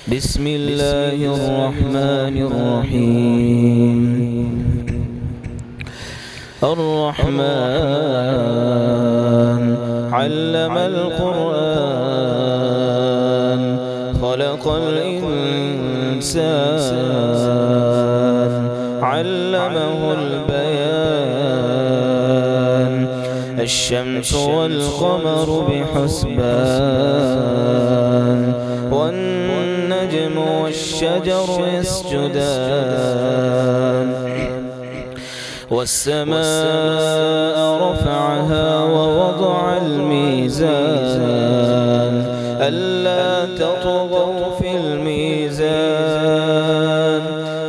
بسم الله الرحمن الرحيم. الرحمن علم القرآن خلق الإنسان علمه البيان الشمس والقمر بحسبان والنجم والشجر يسجدان والسماء رفعها ووضع الميزان ألا تطغوا في الميزان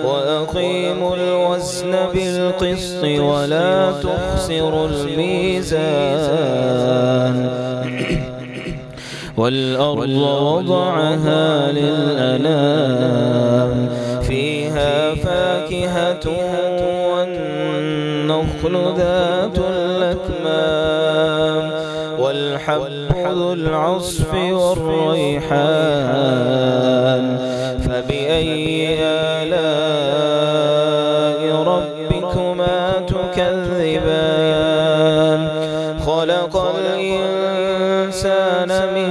وأقيموا الوزن بالقسط ولا تخسروا الميزان والأرض وضعها للأنام فيها فاكهة والنخل ذات الأكمام والحب ذو العصف والريحان فبأي آلاء ربكما تكذبان خلق الإنسان من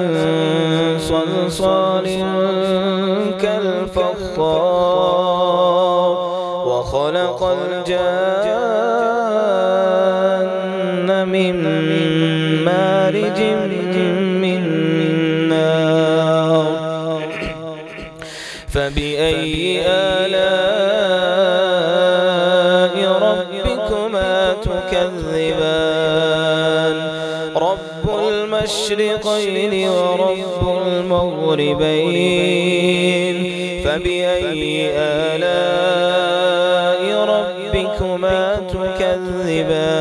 صلصال كالفخار وخلق الجان من مارج من نار فبأي آلاء ربكما تكذبان رب المشرقين ورب المغربين فبأي آلاء ربكما تكذبان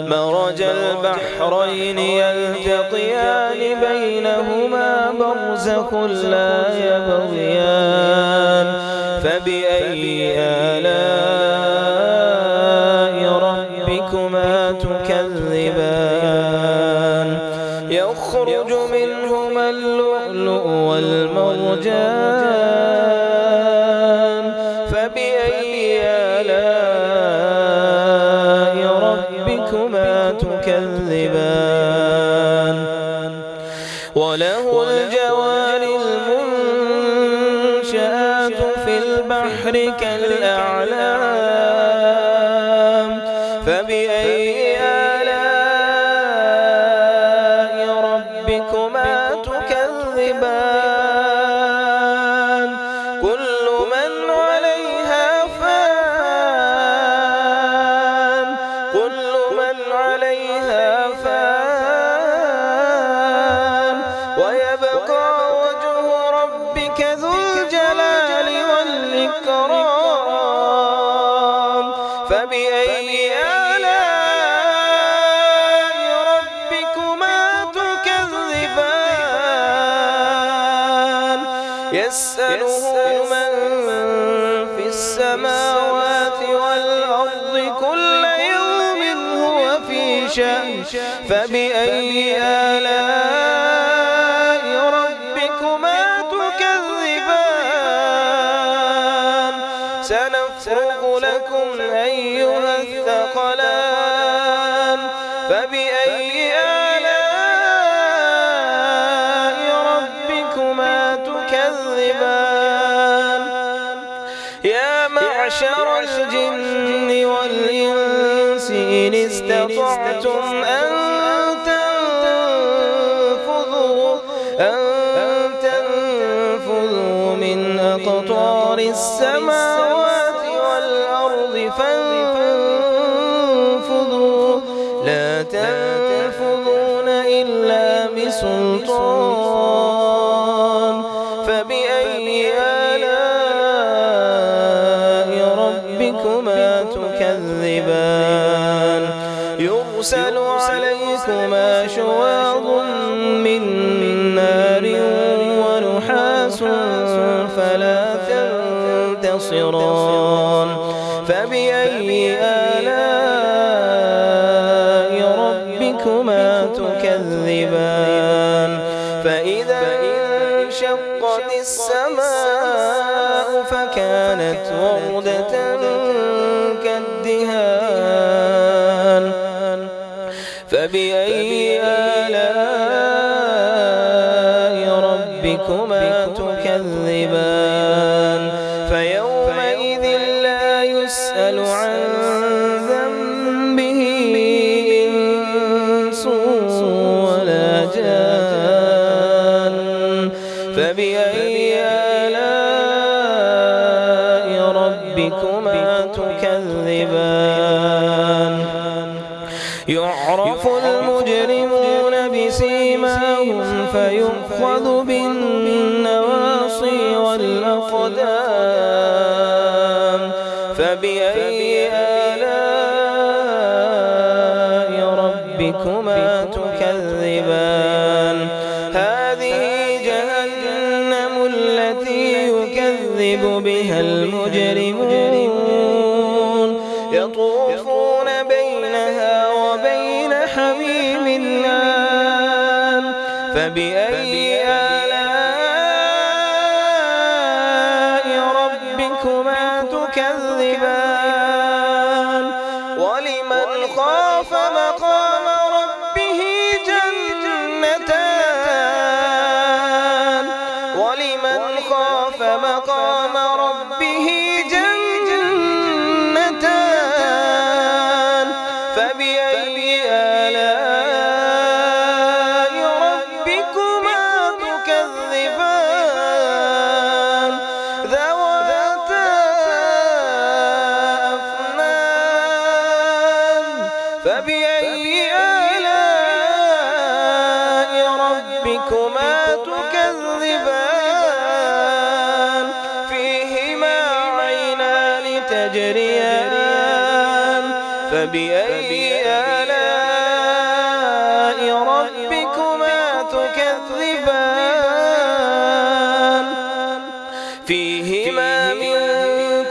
مرج البحرين يلتقيان بينهما برزخ لا يبغيان فبأي آلاء ربكما تكذبان يخرج منهما اللؤلؤ والمرجان فبأي آلاء ربكما تكذبان وله الجوار المنشآت في البحر كالأعلام فبأي آلاء ربكما تكذبان كل من عليها فان كل من عليها فان ويبقى وجه ربك ذو الجلال والإكرام فبأي آلاء ربكما تكذبان يسأله من في السماوات والأرض كل يوم هو في شأن فبأي آلاء ربكما تكذبان سنفرغ لكم أيها الثقلان فبأي آلاء ربكما تكذبان يا معشر الجن والإنس إن استطعتم أن تنفذوا من أقطار السماوات والأرض فانفذوا لا تنفذون إلا بسلطان فبأي آلاء ربكما تكذبان يرسل عليكما شواظ من نار ونحاس فلا تنتصران فبأي آلاء ربكما تكذبان فإذا انشق وانشقت السماء فكانت وردة كالدهان فبأي آلاء ربكما تكذبان فيومئذ لا يسأل عن ذنبه إنس ولا جان فبأي آلاء ربكما تكذبان يعرف المجرمون بسيماهم فيؤخذ بالنواصي والأقدام فبأي آلاء ربكما تكذبان هذه جهنم التي يكذب بها المجرمون يطوفون بينها وبين حميم آن فبأي آلاء ربكما تكذبان ولمن خاف مقام ربه جنتان ولمن خاف مقام ربه جنتان فبأي آلاء ربكما تكذبان ذواتا أفنان فبأي آلاء ربكما تكذبان فيهما عينان تجريان فبأي آلاء ربكما تكذبان فيهما من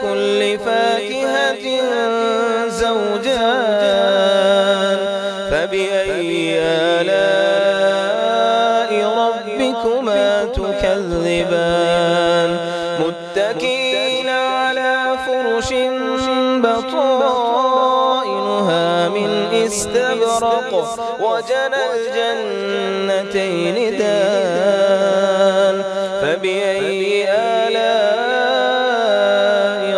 كل فاكهة زوجان فبأي آلاء ربكما تكذبان متكئين على فرش بطائنها من استبرق وجنى الجنتين دان فبأي آلاء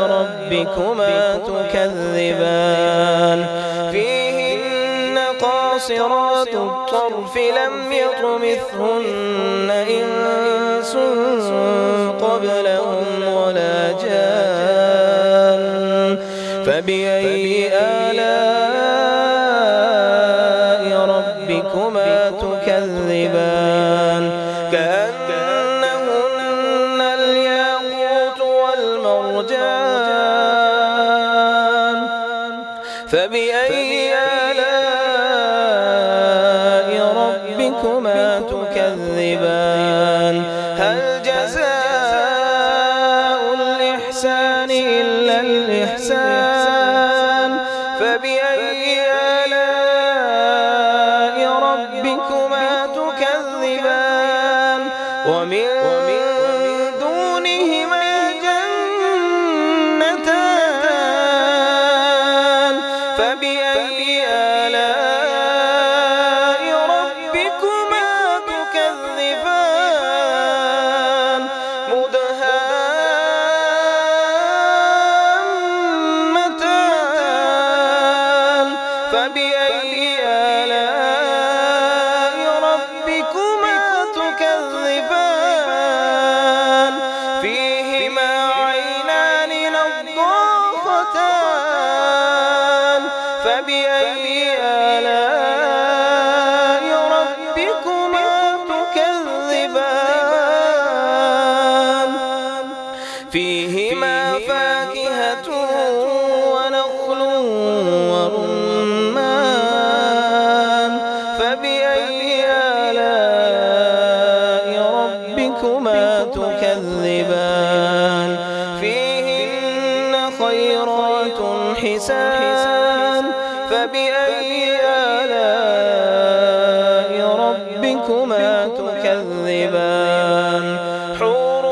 ربكما تكذبان فيهن قاصرات الطرف لم يطمثهن إنس قبلهم ولا جان فبأي آلاء ربكما تكذبان كأنهن الياقوت والمرجان فبأي آلاء ربكما تكذبان هل جزاء الإحسان إلا الإحسان فبأي آلاء ربكما تكذبان ومن دونهما جنتان فبأي آلاء ربكما تكذبان مدهامتان فبأي آلاء ربكما تكذبان فيهما عينان نضاختان فبأي آلاء ربكما تكذبان فيهما فاكهة ونخل ورمان فبأي آلاء ربكما تكذبان فيهن خيرات حسان فبأي آلاء ربكما تكذبان حور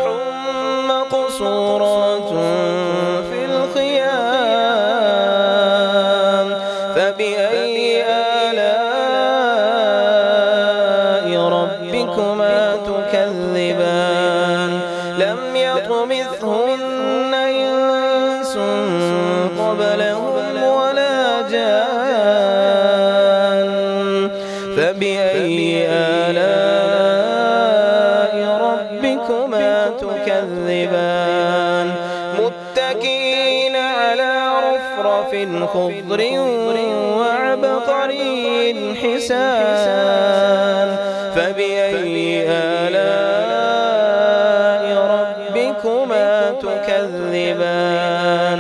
ربكما تكذبان لم يطمثهن إنس قبلهم ولا جان فبأي آلاء ربكما تكذبان متكئين على رفرف خضر وعبقري حسان فبأي آلاء ربكما تكذبان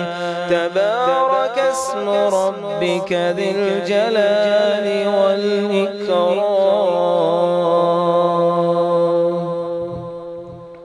تبارك اسم ربك ذي الجلال والإكرام